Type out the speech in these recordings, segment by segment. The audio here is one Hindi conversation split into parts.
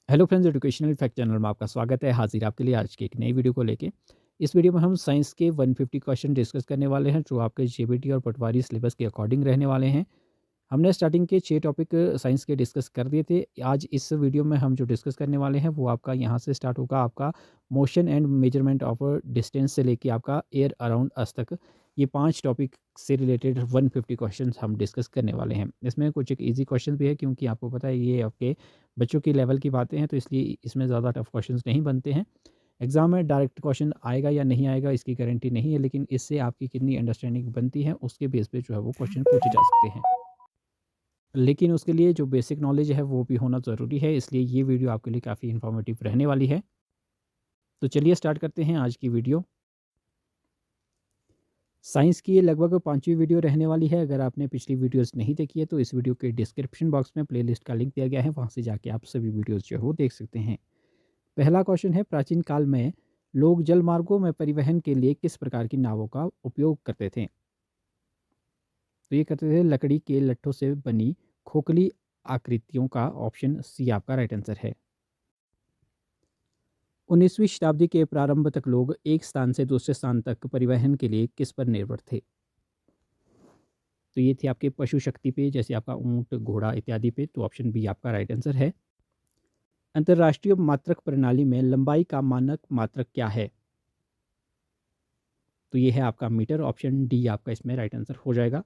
Hello friends, educational fact channel में आपका स्वागत है। हाजिर आपके लिए आज की एक नई वीडियो को लेके। इस वीडियो में हम साइंस के 150 क्वेश्चन डिस्कस करने वाले हैं जो आपके जेबीटी और पटवारी सिलेबस के अकॉर्डिंग रहने वाले हैं। हमने स्टार्टिंग के 6 टॉपिक साइंस के डिस्कस कर दिए थे। आज इस वीडियो में हम जो डिस्कस करने वाले हैं वो आपका यहाँ से स्टार्ट होगा, आपका motion and measurement of distance से लेके आपका एयर अराउंड अस तक। ये 5 टॉपिक से रिलेटेड 150 क्वेश्चंस हम डिस्कस करने वाले हैं। इसमें कुछ एक ईज़ी क्वेश्चन भी है क्योंकि आपको पता है ये आपके बच्चों की लेवल की बातें हैं, तो इसलिए इसमें ज़्यादा टफ क्वेश्चंस नहीं बनते हैं। एग्ज़ाम में डायरेक्ट क्वेश्चन आएगा या नहीं आएगा इसकी गारंटी नहीं है, लेकिन इससे आपकी कितनी अंडरस्टैंडिंग बनती है उसके बेस पे जो है वो क्वेश्चन पूछे जा सकते हैं। लेकिन उसके लिए जो बेसिक नॉलेज है वो भी होना ज़रूरी है, इसलिए ये वीडियो आपके लिए काफ़ी इन्फॉर्मेटिव रहने वाली है। तो चलिए स्टार्ट करते हैं आज की वीडियो। साइंस की ये लगभग 5वीं वीडियो रहने वाली है। अगर आपने पिछली वीडियोज़ नहीं देखी है तो इस वीडियो के डिस्क्रिप्शन बॉक्स में प्लेलिस्ट का लिंक दिया गया है, वहाँ से जाके आप सभी वीडियोज़ जो है वो देख सकते हैं। पहला क्वेश्चन है, प्राचीन काल में लोग जल मार्गों में परिवहन के लिए किस प्रकार की नावों का उपयोग करते थे? तो ये करते थे लकड़ी के लट्ठों से बनी खोखली आकृतियों का। ऑप्शन सी आपका राइट आंसर है। 19वीं शताब्दी के प्रारंभ तक लोग एक स्थान से दूसरे स्थान तक परिवहन के लिए किस पर निर्भर थे? तो ये थी आपके पशु शक्ति पे, जैसे आपका ऊंट, घोड़ा इत्यादि पे। तो ऑप्शन बी आपका राइट आंसर है। अंतर्राष्ट्रीय मात्रक प्रणाली में लंबाई का मानक मात्रक क्या है? तो ये है आपका मीटर। ऑप्शन डी आपका इसमें राइट आंसर हो जाएगा।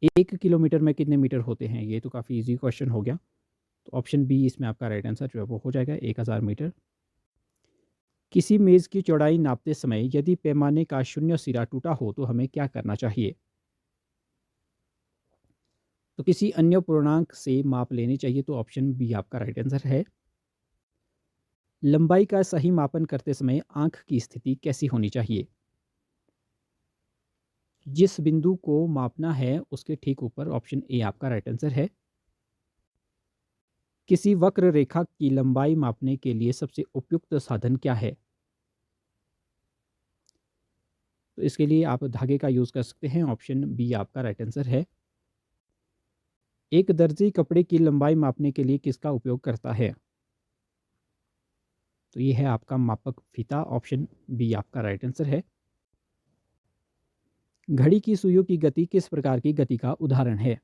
1 किलोमीटर में कितने मीटर होते हैं? ये तो काफ़ी इजी क्वेश्चन हो गया। तो ऑप्शन बी इसमें आपका राइट आंसर जो है वो हो जाएगा, 1000 मीटर। किसी मेज़ की चौड़ाई नापते समय यदि पैमाने का शून्य सिरा टूटा हो तो हमें क्या करना चाहिए? तो किसी अन्य पूर्णांक से माप लेनी चाहिए। तो ऑप्शन बी आपका राइट आंसर है। लंबाई का सही मापन करते समय आंख की स्थिति कैसी होनी चाहिए? जिस बिंदु को मापना है उसके ठीक ऊपर। ऑप्शन ए आपका राइट आंसर है। किसी वक्र रेखा की लंबाई मापने के लिए सबसे उपयुक्त साधन क्या है? तो इसके लिए आप धागे का यूज़ कर सकते हैं। ऑप्शन बी आपका राइट आंसर है। एक दर्जी कपड़े की लंबाई मापने के लिए किसका उपयोग करता है? तो ये है आपका मापक फीता। ऑप्शन बी आपका राइट आंसर है। घड़ी की सुइयों की गति किस प्रकार की गति का उदाहरण है?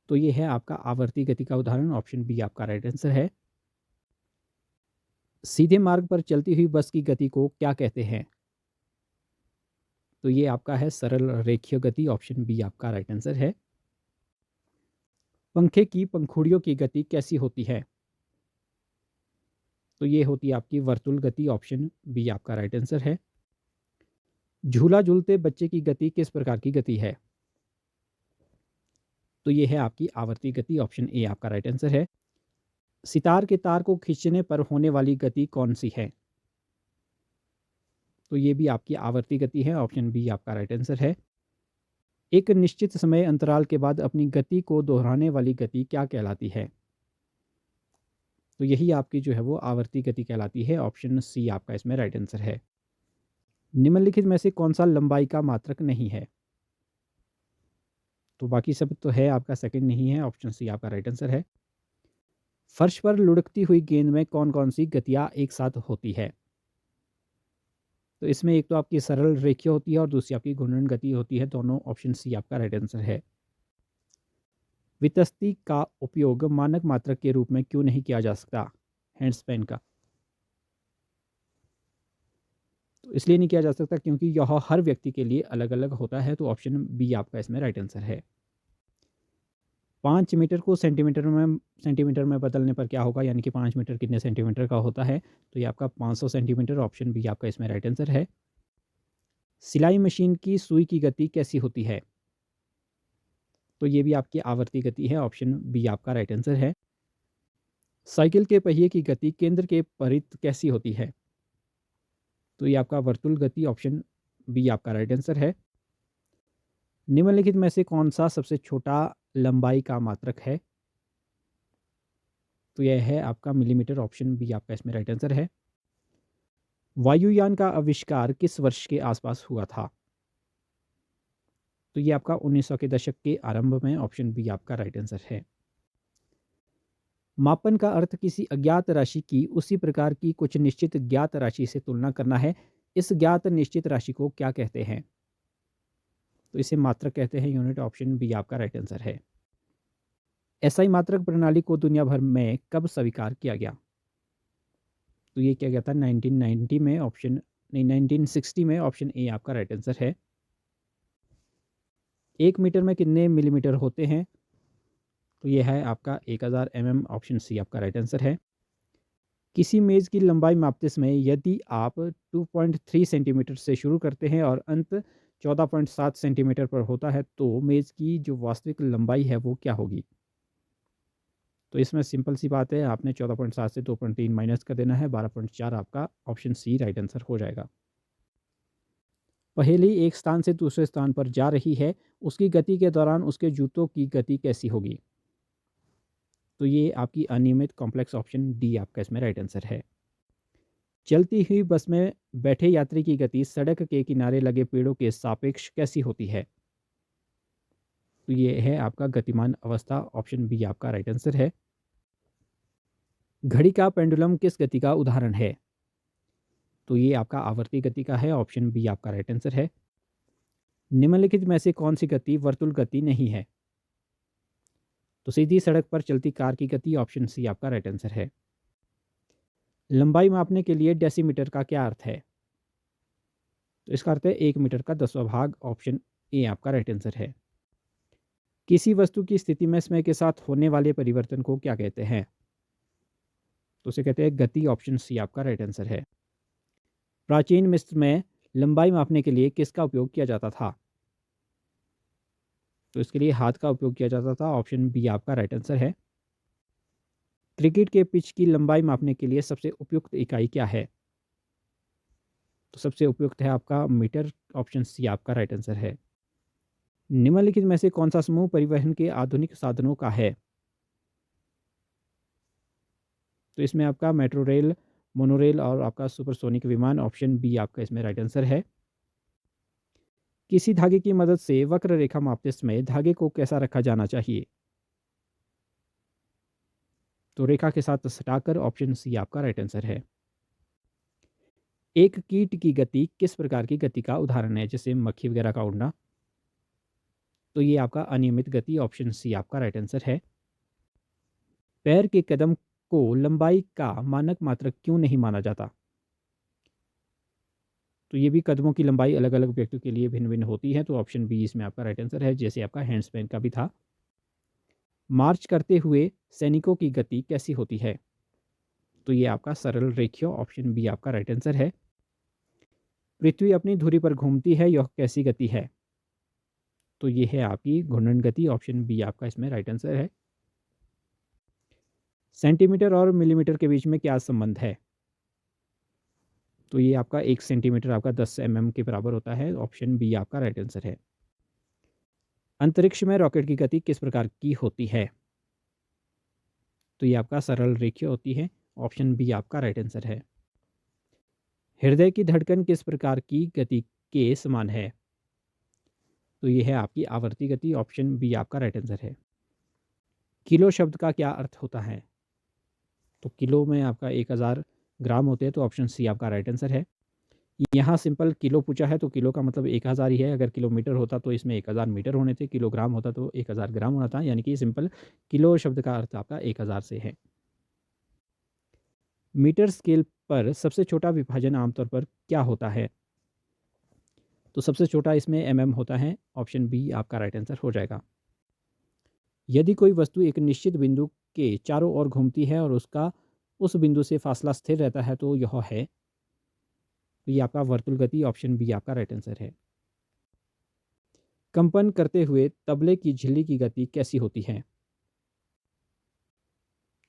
तो ये है आपका आवर्ती गति का उदाहरण। ऑप्शन बी आपका राइट आंसर है। सीधे मार्ग पर चलती हुई बस की गति को क्या कहते हैं? तो ये आपका है सरल रेखीय गति। ऑप्शन बी आपका राइट आंसर है। पंखे की पंखुड़ियों की गति कैसी होती है? तो ये होती है आपकी वर्तुल गति। ऑप्शन बी आपका राइट आंसर है। झूला झूलते बच्चे की गति किस प्रकार की गति है? तो ये है आपकी आवर्ती गति। ऑप्शन ए आपका राइट आंसर है। सितार के तार को खींचने पर होने वाली गति कौन सी है? तो ये भी आपकी आवर्ती गति है। ऑप्शन बी आपका राइट आंसर है। एक निश्चित समय अंतराल के बाद अपनी गति को दोहराने वाली गति क्या कहलाती है? तो यही आपकी जो है वो आवर्ती गति कहलाती है। ऑप्शन सी आपका इसमें राइट आंसर है। निम्नलिखित में से कौन सा लंबाई का मात्रक नहीं है? तो बाकी सब तो है, आपका सेकंड नहीं है। ऑप्शन सी आपका राइट आंसर है। फर्श पर लुढ़कती हुई गेंद में कौन कौन सी गतियाँ एक साथ होती है? तो इसमें एक तो आपकी सरल रेखीय होती है और दूसरी आपकी घूर्णन गति होती है। दोनों। ऑप्शन सी आपका राइट आंसर है। वितस्ती का उपयोग मानक मात्रक के रूप में क्यों नहीं किया जा सकता? हैंडस्पैन का। तो इसलिए नहीं किया जा सकता क्योंकि यह हर व्यक्ति के लिए अलग अलग होता है। तो ऑप्शन बी आपका इसमें राइट आंसर है। 5 मीटर को सेंटीमीटर में बदलने पर क्या होगा, यानी कि 5 मीटर कितने सेंटीमीटर का होता है? तो ये आपका 500 सेंटीमीटर। ऑप्शन बी आपका इसमें राइट आंसर है। सिलाई मशीन की सुई की गति कैसी होती है? तो ये भी आपकी आवर्ती गति है। ऑप्शन बी आपका राइट आंसर है। साइकिल के पहिए की गति केंद्र के परित कैसी होती है? तो ये आपका वर्तुल गति। ऑप्शन बी आपका राइट आंसर है। निम्नलिखित में से कौन सा सबसे छोटा लंबाई का मात्रक है? तो यह है आपका मिलीमीटर। ऑप्शन बी आपका इसमें राइट आंसर है। वायुयान का आविष्कार किस वर्ष के आसपास हुआ था? तो ये आपका 1900 के दशक के आरंभ में। ऑप्शन बी आपका राइट आंसर है। मापन का अर्थ किसी अज्ञात राशि की उसी प्रकार की कुछ निश्चित ज्ञात राशि से तुलना करना है। इस ज्ञात निश्चित राशि को क्या कहते हैं? तो इसे मात्रक कहते हैं। यूनिट ऑप्शन बी आपका राइट आंसर है। एसआई मात्रक प्रणाली को दुनिया भर में कब स्वीकार किया गया? तो ये किया गया था 1990 में। ऑप्शन नहीं, 1960 में। ऑप्शन ए आपका राइट आंसर है। 1 मीटर में कितने मिलीमीटर होते हैं? तो ये है आपका 1000 mm। ऑप्शन सी आपका राइट आंसर है। किसी मेज़ की लंबाई मापते समय यदि आप 2.3 सेंटीमीटर से शुरू करते हैं और अंत 14.7 सेंटीमीटर पर होता है तो मेज़ की जो वास्तविक लंबाई है वो क्या होगी? तो इसमें सिंपल सी बात है, आपने 14.7 से 2.3 माइनस कर देना है, 12.4 आपका ऑप्शन सी राइट आंसर हो जाएगा। पहेली एक स्थान से दूसरे स्थान पर जा रही है, उसकी गति के दौरान उसके जूतों की गति कैसी होगी? तो ये आपकी अनियमित कॉम्प्लेक्स। ऑप्शन डी आपका इसमें राइट आंसर है। चलती हुई बस में बैठे यात्री की गति सड़क के किनारे लगे पेड़ों के सापेक्ष कैसी होती है? तो ये है आपका गतिमान अवस्था। ऑप्शन बी आपका राइट आंसर है। घड़ी का पेंडुलम किस गति का उदाहरण है? तो ये आपका आवर्ती गति का है। ऑप्शन बी आपका राइट आंसर है। निम्नलिखित में से कौन सी गति वर्तुल गति नहीं है? तो सीधी सड़क पर चलती कार की गति। ऑप्शन सी आपका राइट आंसर है। लंबाई मापने के लिए डेसीमीटर का क्या अर्थ है? तो इसका अर्थ है 1 मीटर का 10वां भाग। ऑप्शन ए आपका राइट आंसर है। किसी वस्तु की स्थिति में समय के साथ होने वाले परिवर्तन को क्या कहते हैं? तो उसे कहते हैं गति। ऑप्शन सी आपका राइट आंसर है। प्राचीन मिस्र में लंबाई मापने के लिए किसका उपयोग किया जाता था? तो इसके लिए हाथ का उपयोग किया जाता था। ऑप्शन बी आपका राइट आंसर है। क्रिकेट के पिच की लंबाई मापने के लिए सबसे उपयुक्त इकाई क्या है? तो सबसे उपयुक्त है आपका मीटर। ऑप्शन सी आपका राइट आंसर है। निम्नलिखित में से कौन सा समूह परिवहन के आधुनिक साधनों का है? तो इसमें आपका मेट्रो रेल, मोनोरेल और आपका सुपरसोनिक विमान। ऑप्शन बी आपका इसमें राइट आंसर है। किसी धागे की मदद से वक्र रेखा मापते समय धागे को कैसा रखा जाना चाहिए? तो रेखा के साथ सटाकर। ऑप्शन सी आपका राइट आंसर है। एक कीट की गति किस प्रकार की गति का उदाहरण है, जैसे मक्खी वगैरह का उड़ना? तो ये आपका अनियमित गति। ऑप्शन सी आपका राइट आंसर है। पैर के कदम को लंबाई का मानक मात्रक क्यों नहीं माना जाता? तो ये भी कदमों की लंबाई अलग अलग व्यक्तियों के लिए भिन्न भिन्न होती है। तो ऑप्शन बी इसमें आपका राइट आंसर है, जैसे आपका हैंडस्पैन का भी था। मार्च करते हुए सैनिकों की गति कैसी होती है? तो ये आपका सरल रेखीय। ऑप्शन बी आपका राइट आंसर है। पृथ्वी अपनी धुरी पर घूमती है, यह कैसी गति है? तो ये है आपकी घूर्णन गति। ऑप्शन बी आपका इसमें राइट आंसर है। सेंटीमीटर और मिलीमीटर के बीच में क्या संबंध है? तो ये आपका 1 सेंटीमीटर आपका 10 mm के बराबर होता है। ऑप्शन बी आपका राइट आंसर है। अंतरिक्ष में रॉकेट की गति किस प्रकार की होती है? तो ये आपका सरल रेखीय होती है। ऑप्शन बी आपका राइट आंसर है। हृदय की धड़कन किस प्रकार की गति के समान है? तो ये है आपकी आवर्ती गति। ऑप्शन बी आपका राइट आंसर है। किलो शब्द का क्या अर्थ होता है? तो किलो में आपका 1000 ग्राम होते हैं। तो ऑप्शन सी आपका राइट आंसर है। यहाँ सिंपल किलो पूछा है तो किलो का मतलब 1000 ही है। अगर किलोमीटर होता तो इसमें 1000 मीटर होने थे, किलोग्राम होता तो 1000 ग्राम होना था। यानी कि सिंपल किलो शब्द का अर्थ आपका 1000 से है। मीटर स्केल पर सबसे छोटा विभाजन आमतौर पर क्या होता है? तो सबसे छोटा इसमें होता है। ऑप्शन बी आपका राइट आंसर हो जाएगा। यदि कोई वस्तु एक निश्चित बिंदु के चारों ओर घूमती है और उसका उस बिंदु से फासला स्थिर रहता है तो यह है। तो ये आपका वर्तुल गति। ऑप्शन बी आपका राइट आंसर है। कंपन करते हुए तबले की झिल्ली की गति कैसी होती है?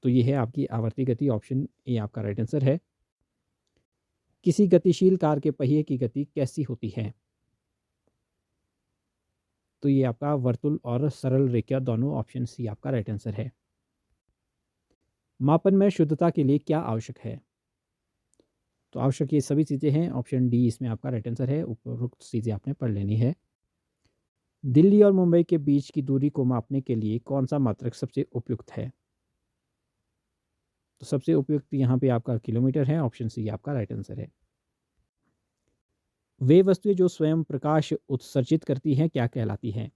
तो ये है आपकी आवर्ती गति। ऑप्शन ए आपका राइट आंसर है। किसी गतिशील कार के पहिए की गति कैसी होती है? तो ये आपका वर्तुल और सरल रेखा दोनों। ऑप्शन सी आपका राइट आंसर है। मापन में शुद्धता के लिए क्या आवश्यक है? तो आवश्यक ये सभी चीज़ें हैं। ऑप्शन डी इसमें आपका राइट आंसर है। उपरोक्त चीज़ें आपने पढ़ लेनी है। दिल्ली और मुंबई के बीच की दूरी को मापने के लिए कौन सा मात्रक सबसे उपयुक्त है? तो सबसे उपयुक्त यहाँ पे आपका किलोमीटर है, ऑप्शन सी आपका राइट आंसर है। वे वस्तुएं जो स्वयं प्रकाश उत्सर्जित करती हैं क्या कहलाती हैं?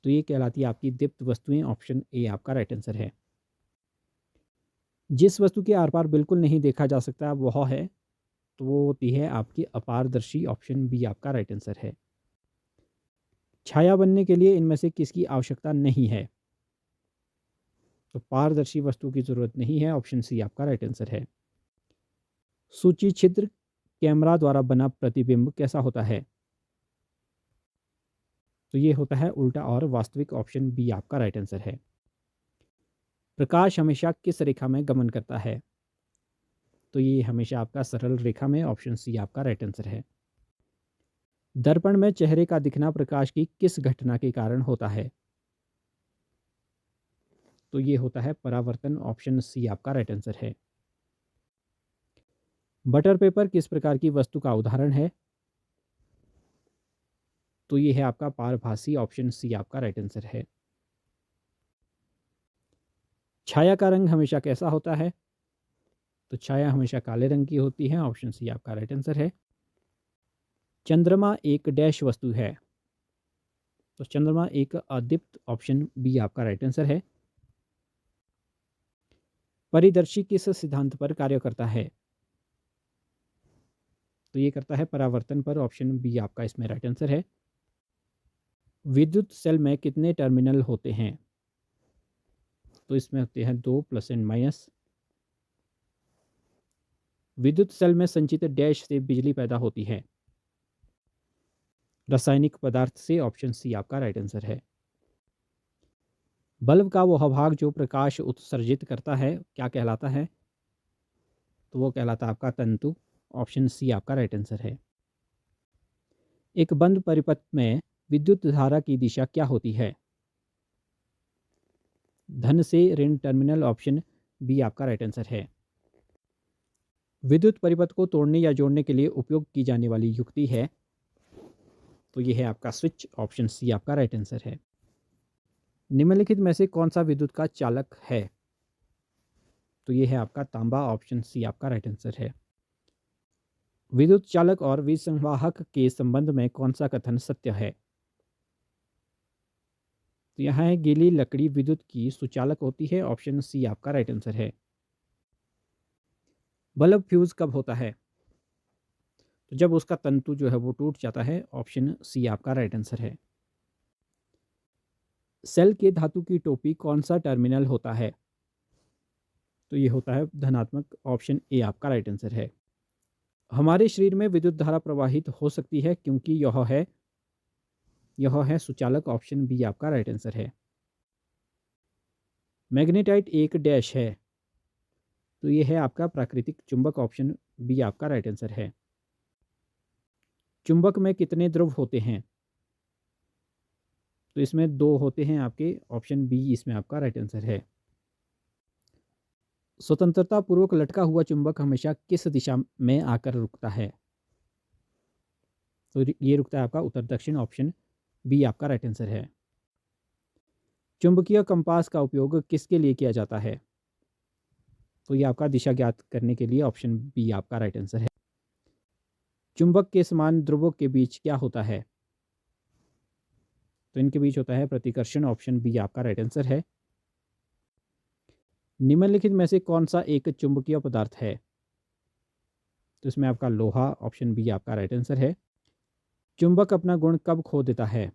तो ये कहलाती है आपकी दीप्त वस्तुएं, ऑप्शन ए आपका राइट आंसर है। जिस वस्तु के आर पार बिल्कुल नहीं देखा जा सकता वह है, तो वो होती है आपकी अपारदर्शी, ऑप्शन बी आपका राइट आंसर है। छाया बनने के लिए इनमें से किसकी आवश्यकता नहीं है? तो पारदर्शी वस्तु की जरूरत नहीं है, ऑप्शन सी आपका राइट आंसर है। सूची छिद्र कैमरा द्वारा बना प्रतिबिंब कैसा होता है? तो ये होता है उल्टा और वास्तविक, ऑप्शन बी आपका राइट आंसर है। प्रकाश हमेशा किस रेखा में गमन करता है? तो ये हमेशा आपका सरल रेखा में, ऑप्शन सी आपका राइट आंसर है। दर्पण में चेहरे का दिखना प्रकाश की किस घटना के कारण होता है? तो ये होता है परावर्तन, ऑप्शन सी आपका राइट आंसर है। बटर पेपर किस प्रकार की वस्तु का उदाहरण है? तो ये है आपका पारभासी, ऑप्शन सी आपका राइट आंसर है। छाया का रंग हमेशा कैसा होता है? तो छाया हमेशा काले रंग की होती है, ऑप्शन सी आपका राइट आंसर है। चंद्रमा एक डैश वस्तु है? तो चंद्रमा एक अदीप्त, ऑप्शन बी आपका राइट आंसर है। परिदर्शी किस सिद्धांत पर कार्य करता है? तो ये करता है परावर्तन पर, ऑप्शन बी आपका इसमें राइट आंसर है। विद्युत सेल में कितने टर्मिनल होते हैं? तो इसमें होते हैं दो, प्लस एंड माइनस। विद्युत सेल में संचित डैश से बिजली पैदा होती है? रासायनिक पदार्थ से, ऑप्शन सी आपका राइट आंसर है। बल्ब का वह भाग जो प्रकाश उत्सर्जित करता है क्या कहलाता है? तो वो कहलाता है आपका तंतु, ऑप्शन सी आपका राइट आंसर है। एक बंद परिपथ में विद्युत धारा की दिशा क्या होती है? धन से ऋण टर्मिनल, ऑप्शन बी आपका राइट आंसर है। विद्युत परिपथ को तोड़ने या जोड़ने के लिए उपयोग की जाने वाली युक्ति है? तो ये है आपका स्विच, ऑप्शन सी आपका राइट आंसर है। निम्नलिखित में से कौन सा विद्युत का चालक है? तो ये है आपका तांबा, ऑप्शन सी आपका राइट आंसर है। विद्युत चालक और विसंवाहक के संबंध में कौन सा कथन सत्य है? तो यहाँ है गीली लकड़ी विद्युत की सुचालक होती है, ऑप्शन सी आपका राइट आंसर है। बल्ब फ्यूज कब होता है? तो जब उसका तंतु जो है वो टूट जाता है, ऑप्शन सी आपका राइट आंसर है। सेल के धातु की टोपी कौन सा टर्मिनल होता है? तो ये होता है धनात्मक, ऑप्शन ए आपका राइट आंसर है। हमारे शरीर में विद्युत धारा प्रवाहित हो सकती है क्योंकि यह है सुचालक, ऑप्शन बी आपका राइट आंसर है। मैग्नेटाइट एक डैश है? तो ये है आपका प्राकृतिक चुंबक, ऑप्शन बी आपका राइट आंसर है। चुंबक में कितने ध्रुव होते हैं? तो इसमें दो होते हैं आपके, ऑप्शन बी इसमें आपका राइट आंसर है। स्वतंत्रता पूर्वक लटका हुआ चुंबक हमेशा किस दिशा में आकर रुकता है? तो ये रुकता है आपका उत्तर दक्षिण, ऑप्शन बी आपका राइट आंसर है। चुंबकीय कंपास का उपयोग किसके लिए किया जाता है? तो ये आपका दिशा ज्ञात करने के लिए, ऑप्शन बी आपका राइट आंसर है। चुंबक के समान ध्रुवों के बीच क्या होता है? तो इनके बीच होता है प्रतिकर्षण, ऑप्शन बी आपका राइट आंसर है। निम्नलिखित में से कौन सा एक चुंबकीय पदार्थ है? तो इसमें आपका लोहा, ऑप्शन बी आपका राइट आंसर है। चुंबक अपना गुण कब खो देता है?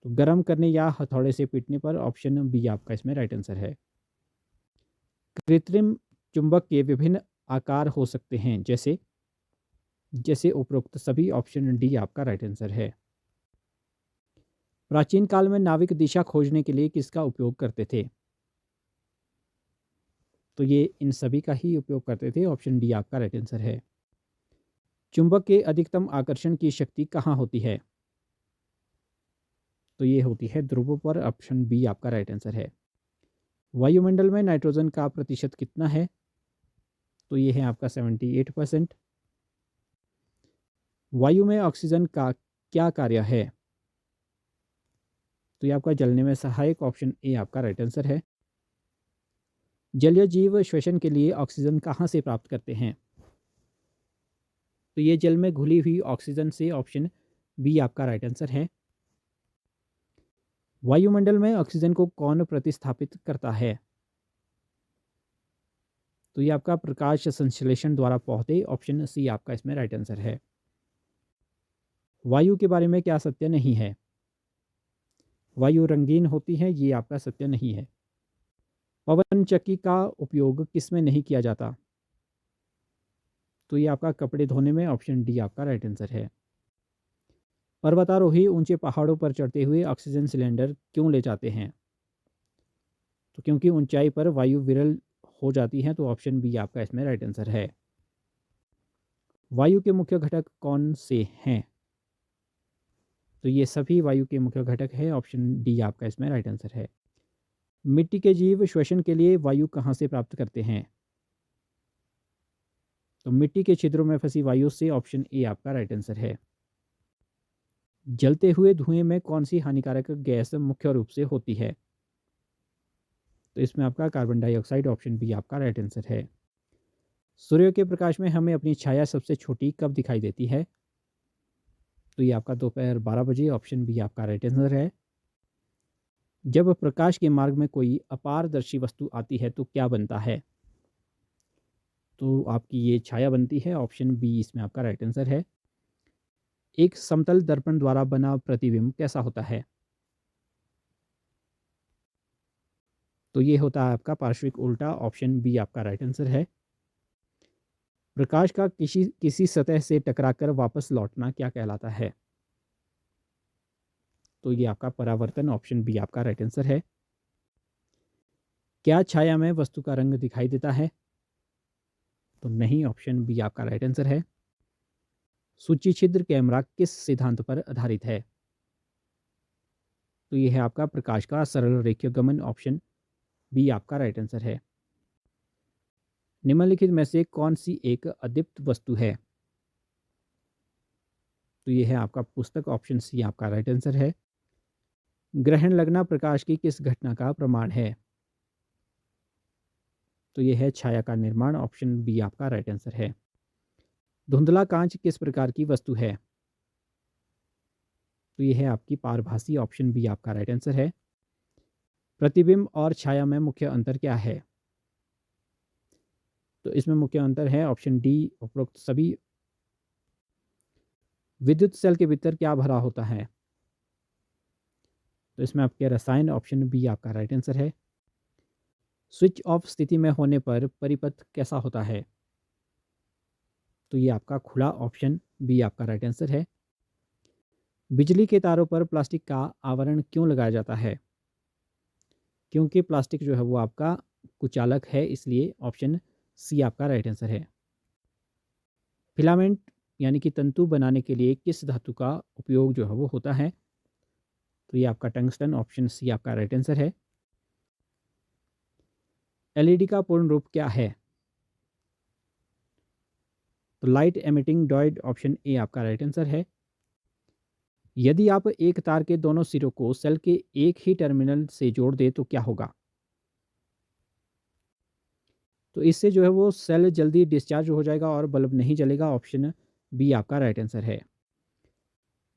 तो गर्म करने या हथौड़े से पीटने पर, ऑप्शन बी आपका इसमें राइट आंसर है। कृत्रिम चुंबक के विभिन्न आकार हो सकते हैं जैसे जैसे उपरोक्त सभी, ऑप्शन डी आपका राइट आंसर है। प्राचीन काल में नाविक दिशा खोजने के लिए किसका उपयोग करते थे? तो ये इन सभी का ही उपयोग करते थे, ऑप्शन डी आपका राइट आंसर है। चुंबक के अधिकतम आकर्षण की शक्ति कहाँ होती है? तो ये होती है ध्रुवों पर, ऑप्शन बी आपका राइट आंसर है। वायुमंडल में नाइट्रोजन का प्रतिशत कितना है? तो ये है आपका 78%। वायु में ऑक्सीजन का क्या कार्य है? तो ये आपका जलने में सहायक, ऑप्शन ए आपका राइट आंसर है। जलीय जीव श्वसन के लिए ऑक्सीजन कहाँ से प्राप्त करते हैं? तो ये जल में घुली हुई ऑक्सीजन से, ऑप्शन बी आपका राइट आंसर है। वायुमंडल में ऑक्सीजन को कौन प्रतिस्थापित करता है? तो ये आपका प्रकाश संश्लेषण द्वारा पौधे, ऑप्शन सी आपका इसमें राइट आंसर है। वायु के बारे में क्या सत्य नहीं है? वायु रंगीन होती है, ये आपका सत्य नहीं है। पवन चक्की का उपयोग किस में नहीं किया जाता? तो ये आपका कपड़े धोने में, ऑप्शन डी आपका राइट आंसर है। पर्वतारोही ऊंचे पहाड़ों पर चढ़ते हुए ऑक्सीजन सिलेंडर क्यों ले जाते हैं? तो क्योंकि ऊंचाई पर वायु विरल हो जाती है, तो ऑप्शन बी आपका इसमें राइट आंसर है। वायु के मुख्य घटक कौन से हैं? तो ये सभी वायु के मुख्य घटक है, ऑप्शन डी आपका इसमें राइट आंसर है। मिट्टी के जीव श्वसन के लिए वायु कहाँ से प्राप्त करते हैं? तो मिट्टी के छिद्रों में फंसी वायु से, ऑप्शन ए आपका राइट आंसर है। जलते हुए धुएं में कौन सी हानिकारक गैस मुख्य रूप से होती है? तो इसमें आपका कार्बन डाइऑक्साइड, ऑप्शन बी आपका राइट आंसर है। सूर्य के प्रकाश में हमें अपनी छाया सबसे छोटी कब दिखाई देती है? तो ये आपका दोपहर 12 बजे, ऑप्शन बी आपका राइट आंसर है। जब प्रकाश के मार्ग में कोई अपारदर्शी वस्तु आती है तो क्या बनता है? तो आपकी ये छाया बनती है, ऑप्शन बी इसमें आपका राइट आंसर है। एक समतल दर्पण द्वारा बना प्रतिबिंब कैसा होता है? तो ये होता है आपका पार्श्विक उल्टा, ऑप्शन बी आपका राइट आंसर है। प्रकाश का किसी किसी सतह से टकराकर वापस लौटना क्या कहलाता है? तो ये आपका परावर्तन, ऑप्शन बी आपका राइट आंसर है। क्या छाया में वस्तु का रंग दिखाई देता है? तो नहीं, ऑप्शन बी आपका राइट आंसर है। सूची छिद्र कैमरा किस सिद्धांत पर आधारित है? तो ये है आपका प्रकाश का सरल रेखीय गमन, ऑप्शन बी आपका राइट आंसर है। निम्नलिखित में से कौन सी एक अदीप्त वस्तु है? तो ये है आपका पुस्तक, ऑप्शन सी आपका राइट आंसर है। ग्रहण लगना प्रकाश की किस घटना का प्रमाण है? तो ये है छाया का निर्माण, ऑप्शन बी आपका राइट आंसर है। धुंधला कांच किस प्रकार की वस्तु है? तो ये है आपकी पारभासी, ऑप्शन बी आपका राइट आंसर है। प्रतिबिंब और छाया में मुख्य अंतर क्या है? तो इसमें मुख्य अंतर है, ऑप्शन डी उपरोक्त सभी। विद्युत सेल के भीतर क्या भरा होता है? तो इसमें आपके रसायन, ऑप्शन बी आपका राइट आंसर है। स्विच ऑफ स्थिति में होने पर परिपथ कैसा होता है? तो ये आपका खुला, ऑप्शन बी आपका राइट आंसर है। बिजली के तारों पर प्लास्टिक का आवरण क्यों लगाया जाता है? क्योंकि प्लास्टिक जो है वो आपका कुचालक है, इसलिए ऑप्शन सी आपका राइट आंसर है। फिलामेंट यानी कि तंतु बनाने के लिए किस धातु का उपयोग जो है वो होता है? तो ये आपका टंगस्टन, ऑप्शन सी आपका राइट आंसर है। एलईडी का पूर्ण रूप क्या है? तो light emitting diode, option A आपका राइट आंसर है। यदि आप एक तार के दोनों सिरों को सेल के एक ही टर्मिनल से जोड़ दे तो क्या होगा? तो इससे जो है वो सेल जल्दी डिस्चार्ज हो जाएगा और बल्ब नहीं जलेगा, ऑप्शन बी आपका राइट आंसर है।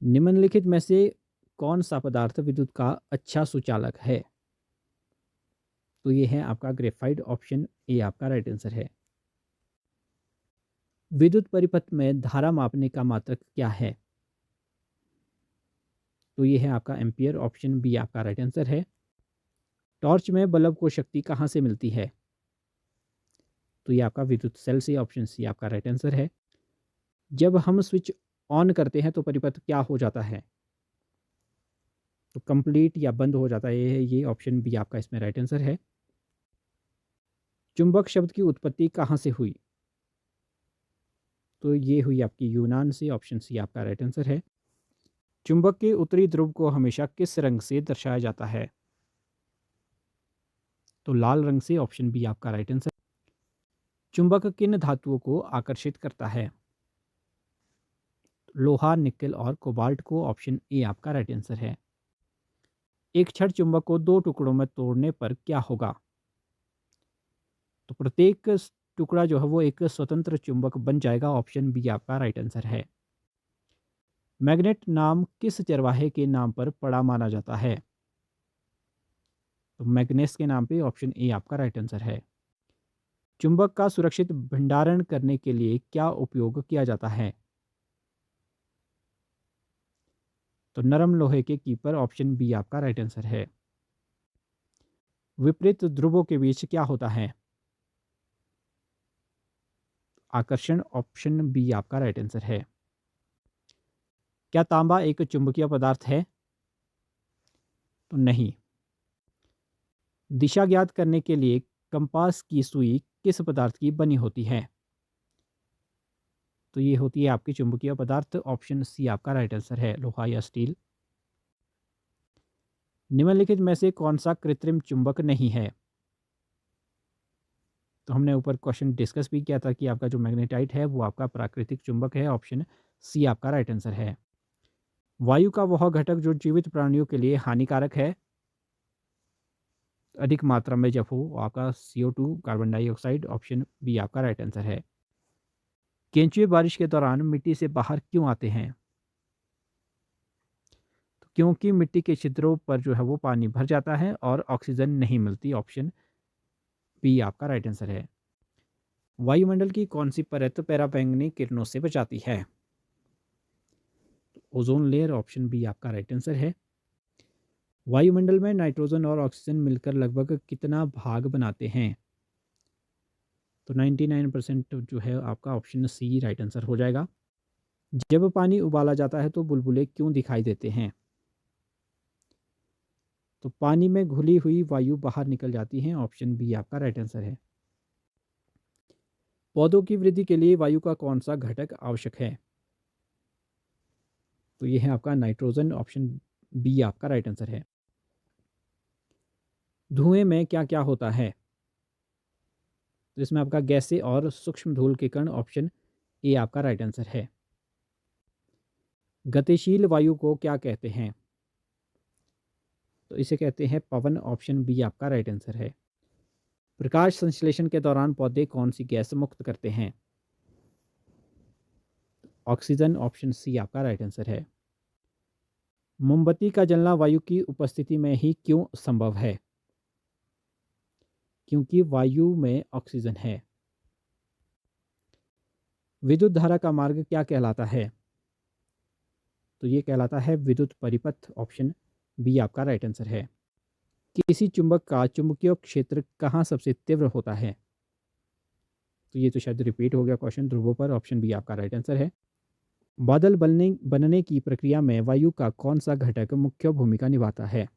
निम्नलिखित में से कौन सा पदार्थ विद्युत का अच्छा सुचालक है? तो ये है आपका ग्रेफाइट, ऑप्शन ए आपका राइट आंसर है। विद्युत परिपथ में धारा मापने का मात्रक क्या है? तो ये है आपका एम्पियर, ऑप्शन बी आपका राइट आंसर है। टॉर्च में बल्ब को शक्ति कहाँ से मिलती है? तो ये आपका विद्युत सेल से, ऑप्शन सी आपका राइट आंसर है। जब हम स्विच ऑन करते हैं तो परिपथ क्या हो जाता है? तो कंप्लीट या बंद हो जाता है, ये ऑप्शन बी आपका इसमें राइट आंसर है। चुंबक शब्द की उत्पत्ति कहाँ से हुई? तो ये हुई आपकी यूनान से, ऑप्शन सी आपका राइट आंसर है। चुंबक के उत्तरी ध्रुव को हमेशा किस रंग से दर्शाया जाता है? तो लाल रंग से, ऑप्शन बी आपका राइट आंसर। चुंबक किन धातुओं को आकर्षित करता है? लोहा, निकेल और कोबाल्ट को, ऑप्शन ए आपका राइट आंसर है। एक छड़ चुंबक को दो टुकड़ों में तोड़ने पर क्या होगा? तो प्रत्येक टुकड़ा जो है वो एक स्वतंत्र चुंबक बन जाएगा। ऑप्शन बी आपका राइट आंसर है। मैग्नेट नाम किस चरवाहे के नाम पर पड़ा माना जाता है? तो मैग्नेस के नाम पे ऑप्शन ए आपका राइट आंसर है। चुंबक का सुरक्षित भंडारण करने के लिए क्या उपयोग किया जाता है? तो नरम लोहे के कीपर, ऑप्शन बी आपका राइट आंसर है। विपरीत ध्रुवों के बीच क्या होता है? आकर्षण, ऑप्शन बी आपका राइट आंसर है। क्या तांबा एक चुंबकीय पदार्थ है? तो नहीं। दिशा ज्ञात करने के लिए कंपास की सुई किस पदार्थ की बनी होती है? तो ये होती है आपकी चुंबकीय पदार्थ, ऑप्शन सी आपका राइट आंसर है, लोहा या स्टील। निम्नलिखित में से कौन सा कृत्रिम चुंबक नहीं है? तो हमने ऊपर क्वेश्चन डिस्कस भी किया था कि आपका जो मैग्नेटाइट है वो आपका प्राकृतिक चुंबक है, ऑप्शन सी आपका राइट आंसर है। वायु का वह घटक जो जीवित प्राणियों के लिए हानिकारक है अधिक मात्रा में जब हो, वो आपका CO2 carbon dioxide, option B आपका राइट आंसर है। केंचुए बारिश के दौरान मिट्टी से बाहर क्यों आते हैं? तो क्योंकि मिट्टी के छिद्रों पर जो है वो पानी भर जाता है और ऑक्सीजन नहीं मिलती, ऑप्शन बी आपका राइट आंसर है। वायुमंडल की कौन सी परत पराबैंगनी किरणों से बचाती है? ओजोन लेयर, ऑप्शन बी आपका राइट आंसर है। वायुमंडल में नाइट्रोजन और ऑक्सीजन मिलकर लगभग कितना भाग बनाते हैं? तो 99% जो है आपका ऑप्शन सी राइट आंसर हो जाएगा। जब पानी उबाला जाता है तो बुलबुले क्यों दिखाई देते हैं? तो पानी में घुली हुई वायु बाहर निकल जाती है, ऑप्शन बी आपका राइट आंसर है। पौधों की वृद्धि के लिए वायु का कौन सा घटक आवश्यक है? तो ये है आपका नाइट्रोजन, ऑप्शन बी आपका राइट आंसर है। धुएं में क्या क्या होता है? तो इसमें आपका गैसें और सूक्ष्म धूल के कण, ऑप्शन ए आपका राइट आंसर है। गतिशील वायु को क्या कहते हैं? तो इसे कहते हैं पवन, ऑप्शन बी आपका राइट आंसर है। प्रकाश संश्लेषण के दौरान पौधे कौन सी गैस मुक्त करते हैं? ऑक्सीजन, ऑप्शन सी आपका राइट आंसर है। मोमबत्ती का जलना वायु की उपस्थिति में ही क्यों संभव है? क्योंकि वायु में ऑक्सीजन है। विद्युत धारा का मार्ग क्या कहलाता है? तो ये कहलाता है विद्युत परिपथ, ऑप्शन बी आपका राइट आंसर है। किसी चुंबक का चुंबकीय क्षेत्र कहाँ सबसे तीव्र होता है? तो ये तो शायद रिपीट हो गया क्वेश्चन ध्रुवों पर, ऑप्शन बी आपका राइट आंसर है। बादल बनने की प्रक्रिया में वायु का कौन सा घटक मुख्य भूमिका निभाता है?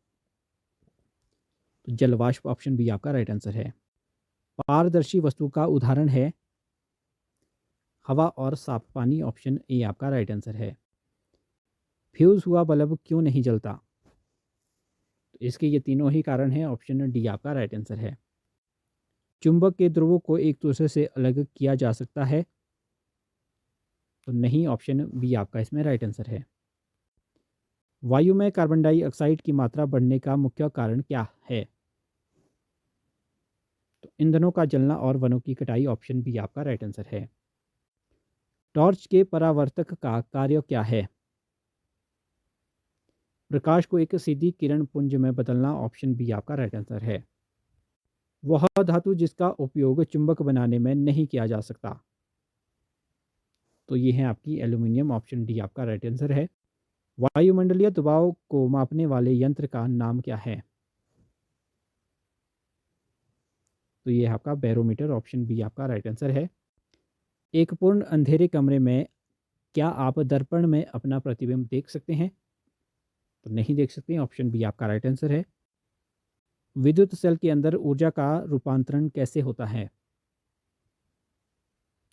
तो जलवाष्प, ऑप्शन बी आपका राइट आंसर है। पारदर्शी वस्तु का उदाहरण है हवा और साफ पानी, ऑप्शन ए आपका राइट आंसर है। फ्यूज हुआ बल्ब क्यों नहीं जलता? तो इसके ये तीनों ही कारण हैं, ऑप्शन डी आपका राइट आंसर है। चुंबक के ध्रुवों को एक दूसरे से अलग किया जा सकता है? तो नहीं, ऑप्शन बी आपका इसमें राइट आंसर है। वायु में कार्बन डाइऑक्साइड की मात्रा बढ़ने का मुख्य कारण क्या है? तो ईंधनों का जलना और वनों की कटाई, ऑप्शन बी आपका राइट आंसर है। टॉर्च के परावर्तक का कार्य क्या है? प्रकाश को एक सीधी किरण पुंज में बदलना, ऑप्शन बी आपका राइट आंसर है। वह धातु जिसका उपयोग चुंबक बनाने में नहीं किया जा सकता? तो ये है आपकी एल्यूमिनियम, ऑप्शन डी आपका राइट आंसर है। वायुमंडलीय दबाव को मापने वाले यंत्र का नाम क्या है? तो ये आपका बैरोमीटर, ऑप्शन बी आपका राइट आंसर है। एक पूर्ण अंधेरे कमरे में क्या आप दर्पण में अपना प्रतिबिंब देख सकते हैं? तो नहीं देख सकते, ऑप्शन बी आपका राइट आंसर है। विद्युत सेल के अंदर ऊर्जा का रूपांतरण कैसे होता है?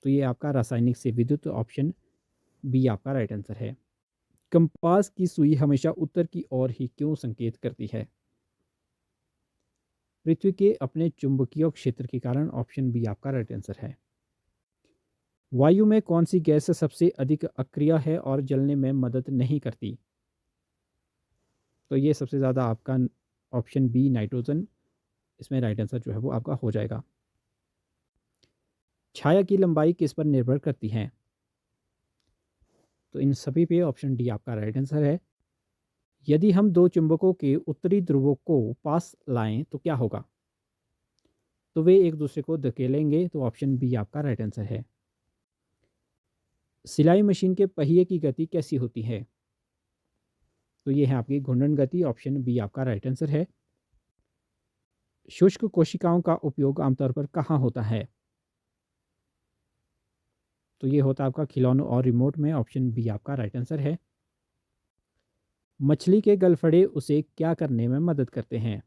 तो ये आपका रासायनिक से विद्युत, ऑप्शन बी आपका राइट आंसर है। कंपास की सुई हमेशा उत्तर की ओर ही क्यों संकेत करती है? पृथ्वी के अपने चुंबकीय क्षेत्र के कारण, ऑप्शन बी आपका राइट आंसर है। वायु में कौन सी गैस सबसे अधिक अक्रिय है और जलने में मदद नहीं करती? तो ये सबसे ज़्यादा आपका ऑप्शन बी नाइट्रोजन, इसमें राइट आंसर जो है वो आपका हो जाएगा। छाया की लंबाई किस पर निर्भर करती है? तो इन सभी पे ऑप्शन डी आपका राइट आंसर है। यदि हम दो चुंबकों के उत्तरी ध्रुवों को पास लाएं तो क्या होगा? तो वे एक दूसरे को धकेलेंगे, तो ऑप्शन बी आपका राइट आंसर है। सिलाई मशीन के पहिए की गति कैसी होती है? तो ये है आपकी घूर्णन गति, ऑप्शन बी आपका राइट आंसर है। शुष्क कोशिकाओं का उपयोग आमतौर पर कहाँ होता है? तो ये होता है आपका खिलौनों और रिमोट में, ऑप्शन बी आपका राइट आंसर है। मछली के गलफड़े उसे क्या करने में मदद करते हैं?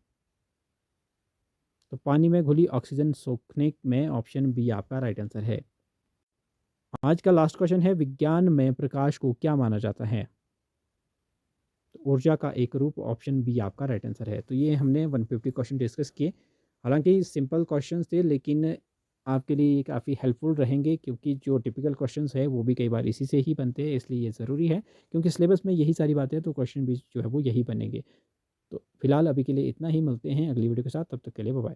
तो पानी में घुली ऑक्सीजन सोखने में, ऑप्शन बी आपका राइट आंसर है। आज का लास्ट क्वेश्चन है, विज्ञान में प्रकाश को क्या माना जाता है? तो ऊर्जा का एक रूप, ऑप्शन बी आपका राइट आंसर है। तो ये हमने 150 क्वेश्चन डिस्कस किए। हालांकि सिंपल क्वेश्चंस थे, लेकिन आपके लिए ये काफ़ी हेल्पफुल रहेंगे, क्योंकि जो टिपिकल क्वेश्चंस है वो भी कई बार इसी से ही बनते हैं, इसलिए ये ज़रूरी है, क्योंकि सिलेबस में यही सारी बातें हैं, तो क्वेश्चन भी जो है वो यही बनेंगे। तो फिलहाल अभी के लिए इतना ही, मिलते हैं अगली वीडियो के साथ, तब तक के लिए बाय बाय।